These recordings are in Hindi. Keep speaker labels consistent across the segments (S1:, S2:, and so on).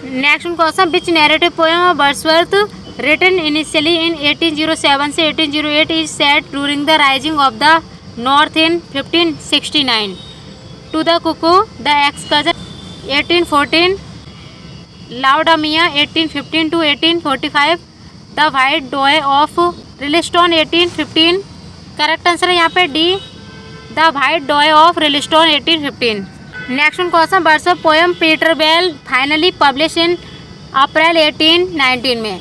S1: Next question, which narrative poem of Wordsworth written initially in 1807 से 1808 is set during the rising of the north in 1569? To the cuckoo, the excursion 1814, Laodamia 1815 to 1845, the white doe of Rylstone 1815। Correct answer है यहाँ पे D, the white doe of Rylstone 1815। Next question, Wordsworth poem Peter Bell finally publish in April 1819 में।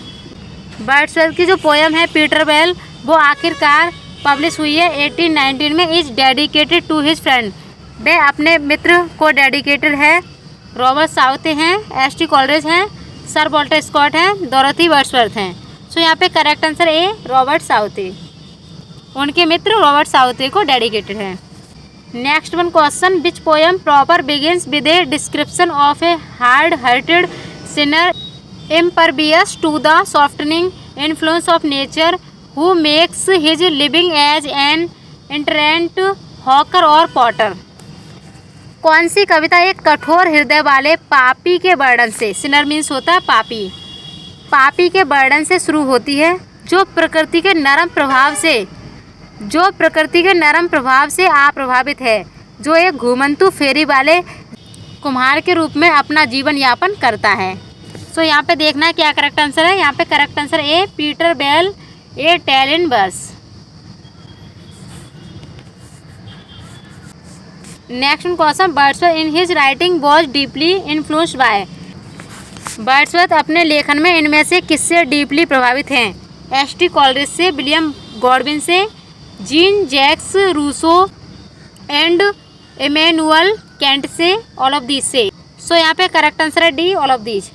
S1: वर्ड्सवर्थ की जो पोएम है पीटर बेल वो आखिरकार पब्लिश हुई है 1819 में। Is dedicated to his friend, वह अपने मित्र को डेडिकेटेड है। रॉबर्ट साउथे हैं, एस.टी. कॉलरेज हैं, सर वॉल्टर स्कॉट हैं, डोरोथी वर्ड्सवर्थ हैं। सो यहाँ पे correct answer A, Robert Southey, उनके मित्र रॉबर्ट साउथे को डेडिकेटेड है। Next one question, which poem proper begins with a description of a hard hearted sinner impervious to the softening influence of nature who makes his living as an itinerant hawker or potter? कौन सी कविता एक कठोर हृदय वाले पापी के वर्णन से, सिनर मीन्स होता है पापी, पापी के वर्णन से शुरू होती है, जो प्रकृति के नरम प्रभाव से अप्रभावित है, जो एक घुमंतु फेरी वाले कुम्हार के रूप में अपना जीवन यापन करता है। सो यहाँ पे देखना है क्या करेक्ट आंसर है। यहाँ पे correct answer A, Peter Bell a tale in verse. Next question, Wordsworth in his writing was deeply influenced by. Wordsworth अपने लेखन में इनमें से किससे डीपली प्रभावित हैं? एस.टी. कॉलरेज से, विलियम गॉडविन से, Jean Jacques Rousseau and Immanuel Kant से, ऑल ऑफ दीज से। सो यहाँ पे करेक्ट आंसर है D, all of these.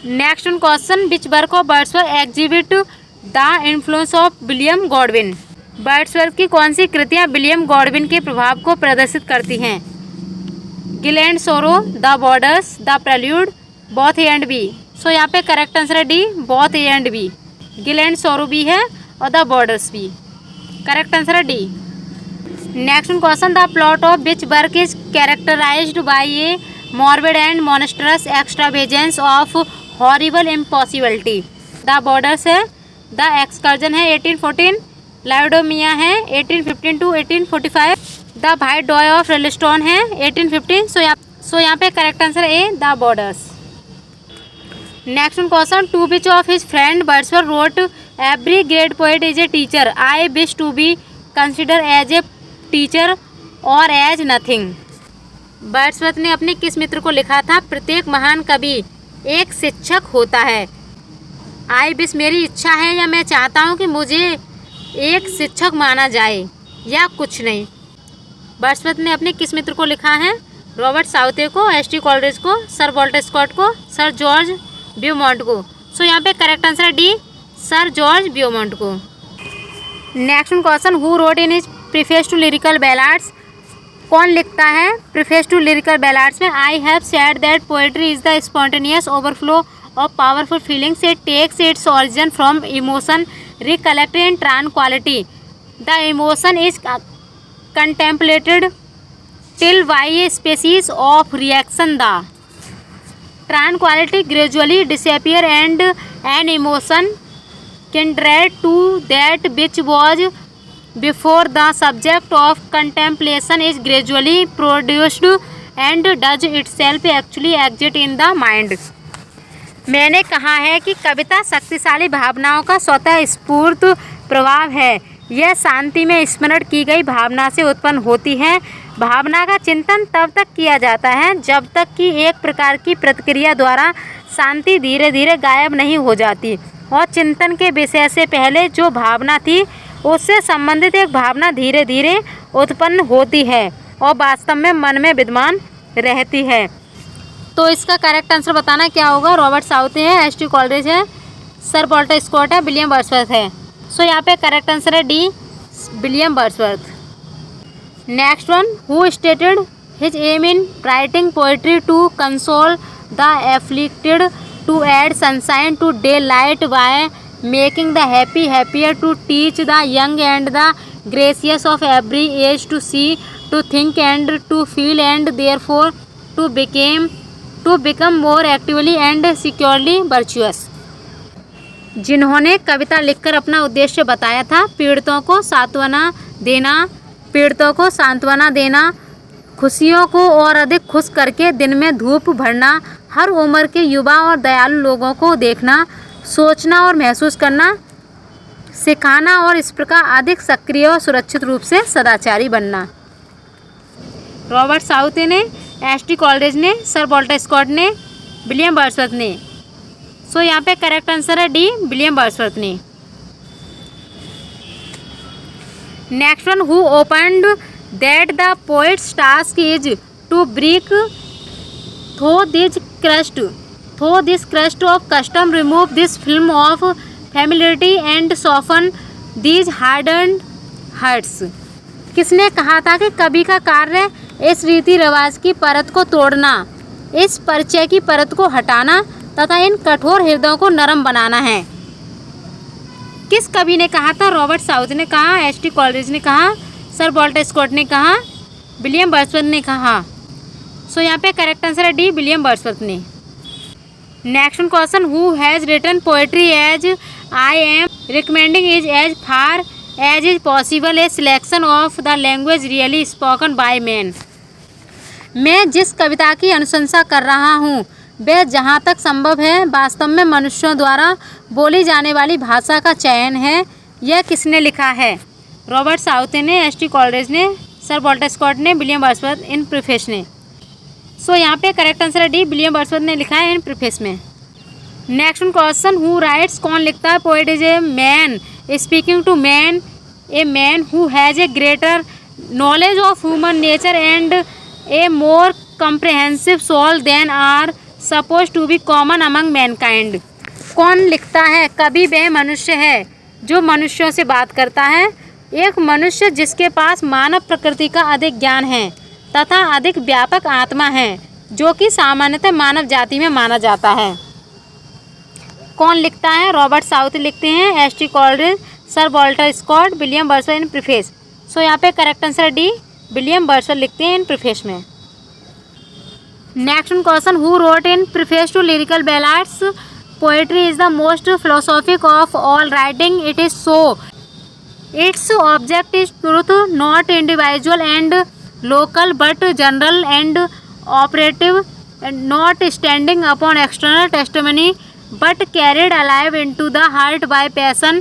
S1: Next question, which work of Wordsworth exhibit the influence of William Godwin. Wordsworth की कौन सी कृतियाँ विलियम गॉडविन के प्रभाव को प्रदर्शित करती हैं? Guilt and sorrow, the borders, the prelude, both A and B. So यहाँ पे करेक्ट आंसर है D, both A and B. Guilt and sorrow भी है और द बॉर्डर्स भी। करेक्ट आंसर है D. Next question, the plot of which work is characterised by a morbid and monstrous extravagance of horrible impossibility. The borders है, द एक्सकर्जन है 1814, लाइडोमिया है 1815 to 1845, the white doe of Rylstone है 1815। सो यहाँ पे correct answer A, the Borders. Next question, to which of his friend Wordsworth wrote every great poet is a teacher, I wish to be consider as a teacher और एज नथिंग। वर्ड्सवर्थ ने अपने किस मित्र को लिखा था, प्रत्येक महान कवि एक शिक्षक होता है। आई विश मेरी इच्छा है या मैं चाहता हूँ कि मुझे एक शिक्षक माना जाए या कुछ नहीं। वर्ड्सवर्थ ने अपने किस मित्र को लिखा है? रॉबर्ट साउथे को, एस.टी. कॉलरेज को, सर वॉल्टर स्कॉट को, सर जॉर्ज ब्यूमॉन्ट को। सो यहाँ पे करेक्ट आंसर है डी, सर जॉर्ज ब्यूमॉन्ट को। Next question, who wrote in his preface to lyrical Ballads. कौन लिखता है प्रीफेस टू लिरिकल बैलाड्स में? I have said that poetry is the spontaneous overflow of powerful feelings, it takes its origin from emotion recollected in tranquillity, the emotion is contemplated till bye a species of reaction, the tranquility gradually disappear and an emotion kindred to that which was before the subject of contemplation is gradually produced and does itself actually exist in the mind। मैंने कहा है कि कविता शक्तिशाली भावनाओं का स्वतः स्फूर्त प्रभाव है। यह शांति में स्मरण की गई भावना से उत्पन्न होती है। भावना का चिंतन तब तक किया जाता है जब तक कि एक प्रकार की प्रतिक्रिया द्वारा शांति धीरे धीरे गायब नहीं हो जाती और चिंतन के विषय से पहले जो भावना थी उससे संबंधित एक भावना धीरे धीरे उत्पन्न होती है और वास्तव में मन में विद्यमान रहती है। तो इसका करेक्ट आंसर बताना क्या होगा? रॉबर्ट साउथे है, एस.टी. कॉलरेज है, सर वॉल्टर स्कॉट है, विलियम वर्ड्सवर्थ है। सो यहाँ पे करेक्ट आंसर है D, William Wordsworth. Next one, who stated his aim in writing poetry to console the afflicted, to add sunshine to daylight by making the happy happier, to teach the young and the gracious of every age to see, to think and to feel and therefore to became to become more actively and securely virtuous. जिन्होंने कविता लिखकर अपना उद्देश्य बताया था, पीड़ितों को सांत्वना देना, खुशियों को और अधिक खुश करके दिन में धूप भरना, हर उम्र के युवा और दयालु लोगों को देखना, सोचना और महसूस करना सिखाना और इस प्रकार अधिक सक्रिय और सुरक्षित रूप से सदाचारी बनना। रॉबर्ट साउथ ने, एस.टी. कॉलरिज ने, सर वाल्टर स्कॉट ने, विलियम वर्ड्सवर्थ ने। सो यहाँ पे करेक्ट आंसर है डी, विलियम वर्ड्सवर्थ ने। Next one, who opined that the poet's task is to break through this crust of custom, remove this film of familiarity and soften these hardened hearts. किसने कहा था कि कवि का कार्य इस रीति रिवाज की परत को तोड़ना, इस परिचय की परत को हटाना तथा इन कठोर हृदयों को नरम बनाना है? किस कवि ने कहा था? रॉबर्ट साउथ ने कहा, एस.टी. कॉलरिज ने कहा, सर वाल्टर स्कॉट ने कहा, विलियम वर्ड्सवर्थ ने कहा। सो यहाँ पे करेक्ट आंसर है डी, विलियम वर्ड्सवर्थ ने। Next question, who has written poetry as I am recommending is as far as is possible a selection of the language really spoken by man. मैं जिस कविता की अनुशंसा कर रहा हूँ वह जहाँ तक संभव है वास्तव में मनुष्यों द्वारा बोली जाने वाली भाषा का चयन है। यह किसने लिखा है? रॉबर्ट साउथ ने, एस.टी. कॉलरिज ने, सर वाल्टर स्कॉट ने, विलियम वर्ड्सवर्थ इन प्रीफेस ने। सो यहाँ पे करेक्ट आंसर है डी, विलियम वर्ड्सवर्थ ने लिखा है इन प्रीफेस में। नेक्स्ट क्वेश्चन, हु राइट्स, कौन लिखता है? Poet is a man speaking to man, a man who has a greater knowledge of human nature and a more comprehensive soul than are supposed to be common among Mankind. कौन लिखता है? कवि वह मनुष्य है जो मनुष्यों से बात करता है, एक मनुष्य जिसके पास मानव प्रकृति का अधिक ज्ञान है तथा अधिक व्यापक आत्मा है, जो कि सामान्यतः मानव जाति में माना जाता है। कौन लिखता है? रॉबर्ट साउथ लिखते हैं, S T. Coleridge, sir Walter Scott, William Wordsworth in preface. So यहाँ पे correct answer D, William Wordsworth लिखते हैं इन प्रीफेस में। Next question, who wrote in preface to lyrical Ballads? Poetry is the most philosophic of all writing, it is so its object is truth, not individual and local but general and operative, not standing upon external testimony but carried alive into the heart by passion,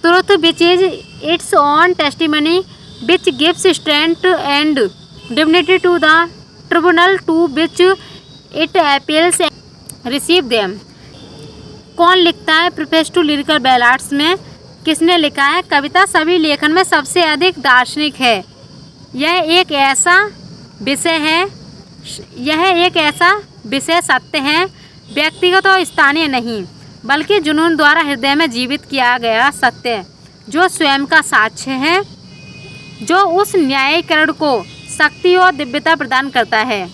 S1: truth which is its own testimony, which gives strength and dignity to the tribunal to which it appeals, receive them। कौन लिखता है प्रीफेस टू लिरिकल बैलाड्स में? किसने लिखा है? कविता सभी लेखन में सबसे अधिक दार्शनिक है। यह एक ऐसा विषय सत्य है, व्यक्तिगत और स्थानीय नहीं बल्कि जुनून द्वारा हृदय में जीवित किया गया सत्य, जो स्वयं का साक्ष्य है, जो उस न्यायीकरण को शक्ति और दिव्यता प्रदान करता है।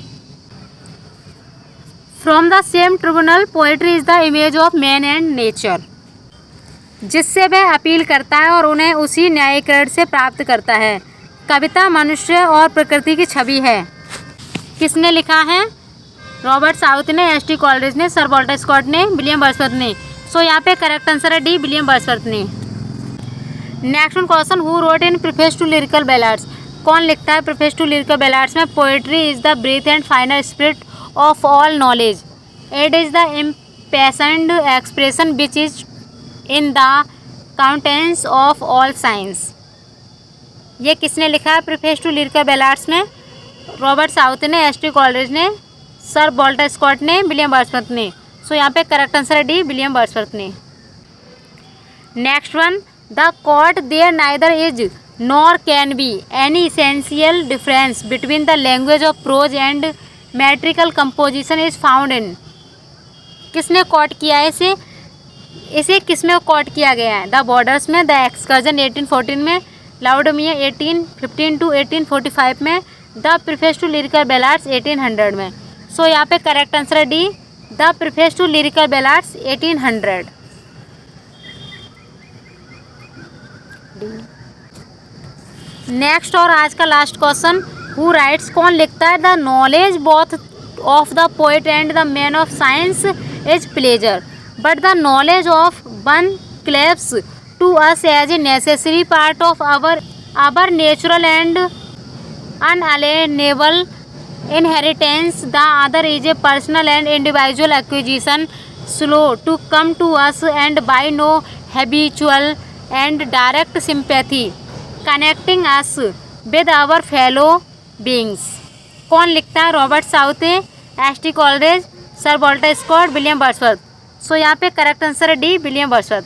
S1: From the same tribunal poetry is the image of man and nature, जिससे वह अपील करता है और उन्हें उसी न्यायीकरण से प्राप्त करता है। कविता मनुष्य और प्रकृति की छवि है। किसने लिखा है? रॉबर्ट साउथ ने, एस.टी. कॉलरिज ने, सर वाल्टर स्कॉट ने, विलियम वर्ड्सवर्थ ने। सो यहाँ पे करेक्ट आंसर है डी, विलियम वर्ड्सवर्थ ने। Next question, who wrote in preface to lyrical Ballads? कौन लिखता है प्रीफेस टू लिरिकल बैलाड्स में? Poetry is the breath and final spirit of all knowledge, it is the impassioned expression which is in the countenance of all science. ये किसने लिखा है प्रीफेस टू लिरिकल बैलाड्स में? रॉबर्ट साउथ ने, एस.टी. कॉलरिज ने, सर वाल्टर स्कॉट ने, विलियम वर्ड्सवर्थ ने। सो यहाँ पे करेक्ट आंसर है डी, विलियम वर्ड्सवर्थ ने। Next one, the quote there neither is nor can be any essential difference between the language of prose and metrical composition is found in. किसने कोट किया है इसे किस में कोट किया गया है? द बॉर्डर्स में, द एक्सकर्जन 1814 में, लाउडमिया 1815 to 1845 में, the preface to lyrical Ballads 1800 में। सो यहाँ पे करेक्ट आंसर है D, the preface to lyrical Ballads 1800। Next और आज का लास्ट क्वेश्चन, हु राइट्स, कौन लिखता है? The knowledge both of the poet and the man of science is pleasure, but the knowledge of one cleaves to us as a necessary part of our natural and unalienable inheritance. The other is a personal and individual acquisition, slow to come to us and by no habitual and direct sympathy, connecting us with our fellow beings. कौन लिखता है? Robert Southey, S T. Coleridge, sir Walter Scott, William Wordsworth. So यहाँ पे करेक्ट आंसर है डी, विलियम वर्ड्सवर्थ।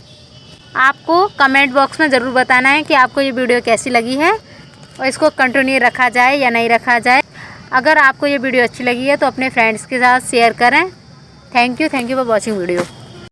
S1: आपको कमेंट बॉक्स में ज़रूर बताना है कि आपको ये वीडियो कैसी लगी है और इसको कंटिन्यू रखा जाए या नहीं रखा जाए। अगर आपको ये वीडियो अच्छी लगी है तो अपने फ्रेंड्स के साथ शेयर करें। Thank you for watching video.